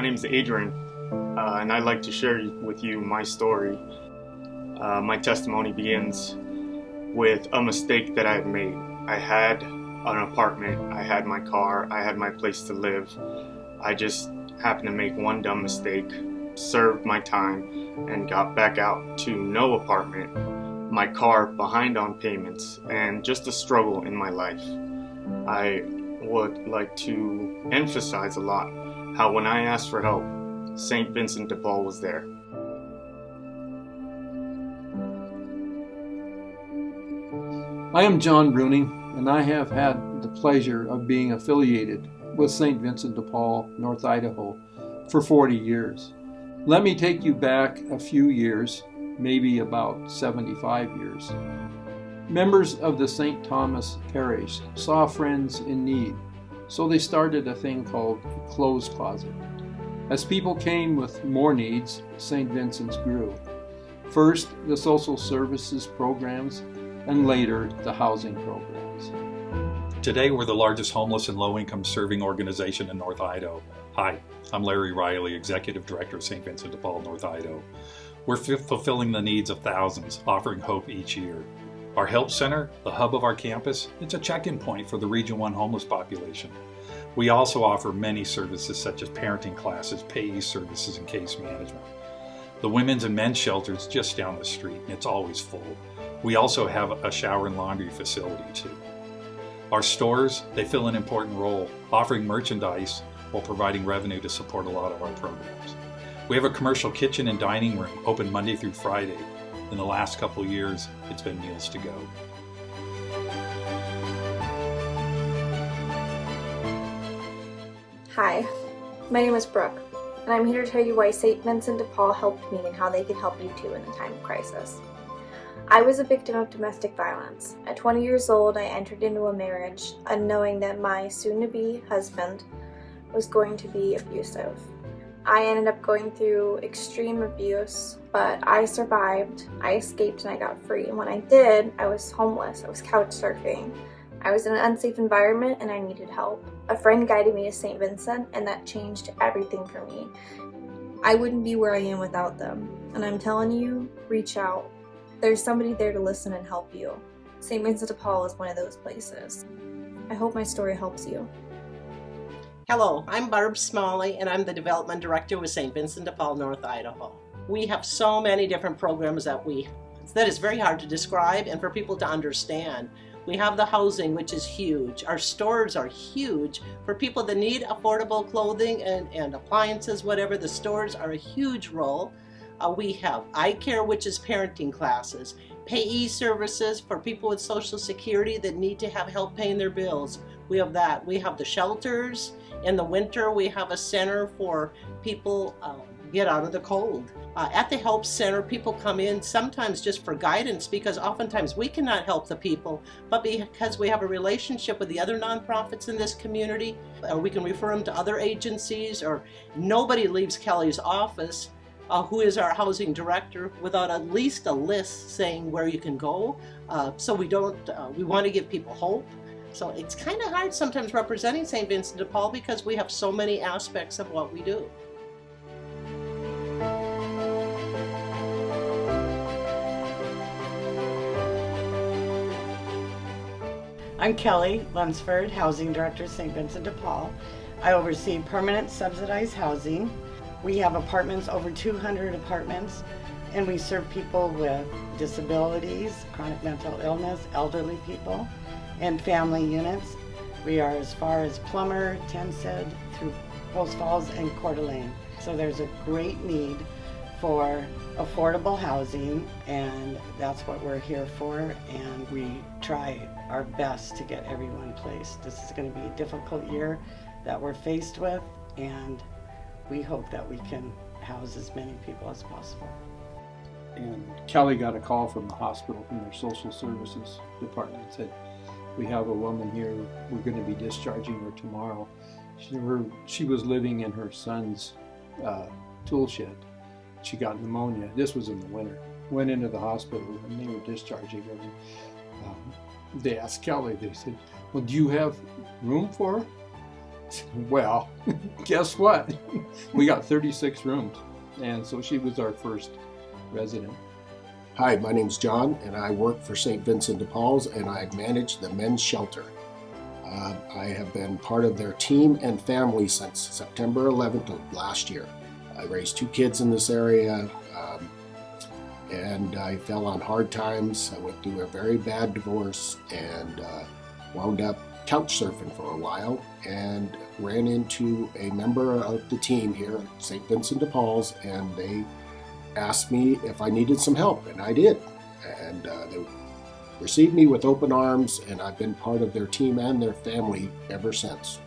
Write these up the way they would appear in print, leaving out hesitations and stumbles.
My name is Adrian, and I'd like to share with you my story. My testimony begins with a mistake that I've made. I had an apartment, I had my car, I had my place to live. I just happened to make one dumb mistake, served my time, and got back out to no apartment, my car behind on payments, and just a struggle in my life. I would like to emphasize a lot how when I asked for help, St. Vincent de Paul was there. I am John Bruning, and I have had the pleasure of being affiliated with St. Vincent de Paul, North Idaho, for 40 years. Let me take you back a few years, maybe about 75 years. Members of the St. Thomas Parish saw friends in need, so they started a thing called a clothes closet. As people came with more needs, St. Vincent's grew. First, the social services programs, and later, the housing programs. Today, we're the largest homeless and low-income serving organization in North Idaho. Hi, I'm Larry Riley, Executive Director of St. Vincent de Paul, North Idaho. We're fulfilling the needs of thousands, offering hope each year. Our Help Center, the hub of our campus, it's a check-in point for the Region 1 homeless population. We also offer many services such as parenting classes, payee services, and case management. The women's and men's shelter is just down the street, and it's always full. We also have a shower and laundry facility too. Our stores, they fill an important role, offering merchandise while providing revenue to support a lot of our programs. We have a commercial kitchen and dining room open Monday through Friday. In the last couple of years, it's been meals to go. Hi, my name is Brooke, and I'm here to tell you why St. Vincent de Paul helped me and how they can help you too in a time of crisis. I was a victim of domestic violence. At 20 years old, I entered into a marriage unknowing that my soon-to-be husband was going to be abusive. I ended up going through extreme abuse, but I survived, I escaped, and I got free. And when I did, I was homeless, I was couch surfing. I was in an unsafe environment and I needed help. A friend guided me to St. Vincent, and that changed everything for me. I wouldn't be where I am without them. And I'm telling you, reach out. There's somebody there to listen and help you. St. Vincent de Paul is one of those places. I hope my story helps you. Hello, I'm Barb Smalley, and I'm the Development Director with St. Vincent de Paul, North Idaho. We have so many different programs that is very hard to describe and for people to understand. We have the housing, which is huge. Our stores are huge. For people that need affordable clothing and appliances, whatever, the stores are a huge role. We have eye care, which is parenting classes, payee services for people with Social Security that need to have help paying their bills. We have that. We have the shelters. In the winter, we have a center for people get out of the cold. At the Help Center, people come in sometimes just for guidance because oftentimes we cannot help the people, but because we have a relationship with the other nonprofits in this community, or we can refer them to other agencies, or nobody leaves Kelly's office, who is our housing director, without at least a list saying where you can go. So we want to give people hope. So it's kind of hard sometimes representing St. Vincent de Paul because we have so many aspects of what we do. I'm Kelly Lunsford, Housing Director, St. Vincent de Paul. I oversee permanent subsidized housing. We have apartments, over 200 apartments, and we serve people with disabilities, chronic mental illness, elderly people, and family units. We are as far as Plummer, Tensed, through Post Falls and Coeur d'Alene. So there's a great need for affordable housing, and that's what we're here for, and we try our best to get everyone placed. This is going to be a difficult year that we're faced with, and we hope that we can house as many people as possible. And Kelly got a call from the hospital, from their social services department, and said, we have a woman here, we're going to be discharging her tomorrow. She was living in her son's tool shed. She got pneumonia. This was in the winter. Went into the hospital and they were discharging her. They asked Kelly, they said, well, do you have room for her? Well, guess what? We got 36 rooms, and so she was our first resident. Hi, my name's John, and I work for St. Vincent de Paul's, and I manage the men's shelter. I have been part of their team and family since September 11th of last year. I raised 2 kids in this area, and I fell on hard times. I went through a very bad divorce and wound up couch surfing for a while and ran into a member of the team here at St. Vincent de Paul's, and they asked me if I needed some help, and I did. And they received me with open arms, and I've been part of their team and their family ever since.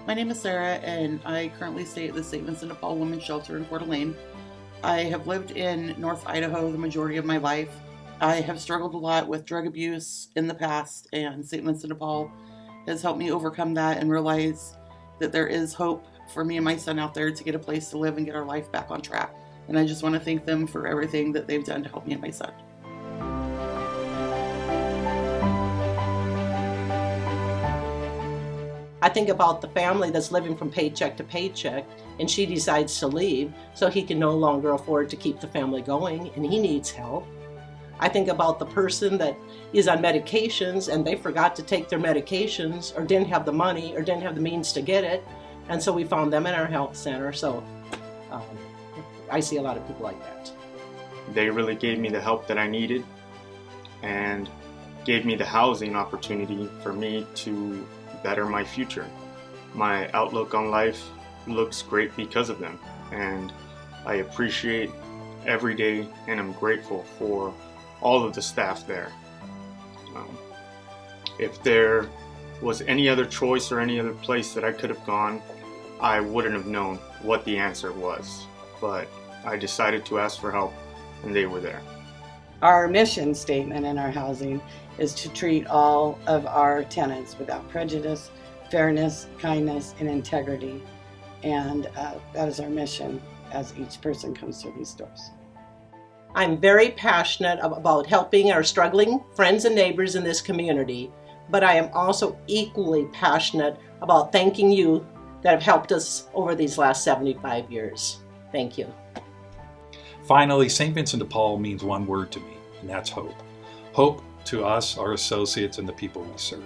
My name is Sarah, and I currently stay at the St. Vincent de Paul Women's Shelter in Coeur d'Alene. I have lived in North Idaho the majority of my life. I have struggled a lot with drug abuse in the past, and St. Vincent de Paul has helped me overcome that and realize that there is hope for me and my son out there to get a place to live and get our life back on track. And I just want to thank them for everything that they've done to help me and my son. I think about the family that's living from paycheck to paycheck, and she decides to leave so he can no longer afford to keep the family going, and he needs help. I think about the person that is on medications and they forgot to take their medications or didn't have the money or didn't have the means to get it, and so we found them in our health center. So I see a lot of people like that. They really gave me the help that I needed and gave me the housing opportunity for me to better my future. My outlook on life looks great because of them, and I appreciate every day and I'm grateful for all of the staff there. If there was any other choice or any other place that I could have gone, I wouldn't have known what the answer was, but I decided to ask for help and they were there. Our mission statement in our housing is to treat all of our tenants without prejudice, fairness, kindness, and integrity. And that is our mission as each person comes through these doors. I'm very passionate about helping our struggling friends and neighbors in this community, but I am also equally passionate about thanking you that have helped us over these last 75 years. Thank you. Finally, St. Vincent de Paul means one word to me, and that's hope. Hope to us, our associates, and the people we serve.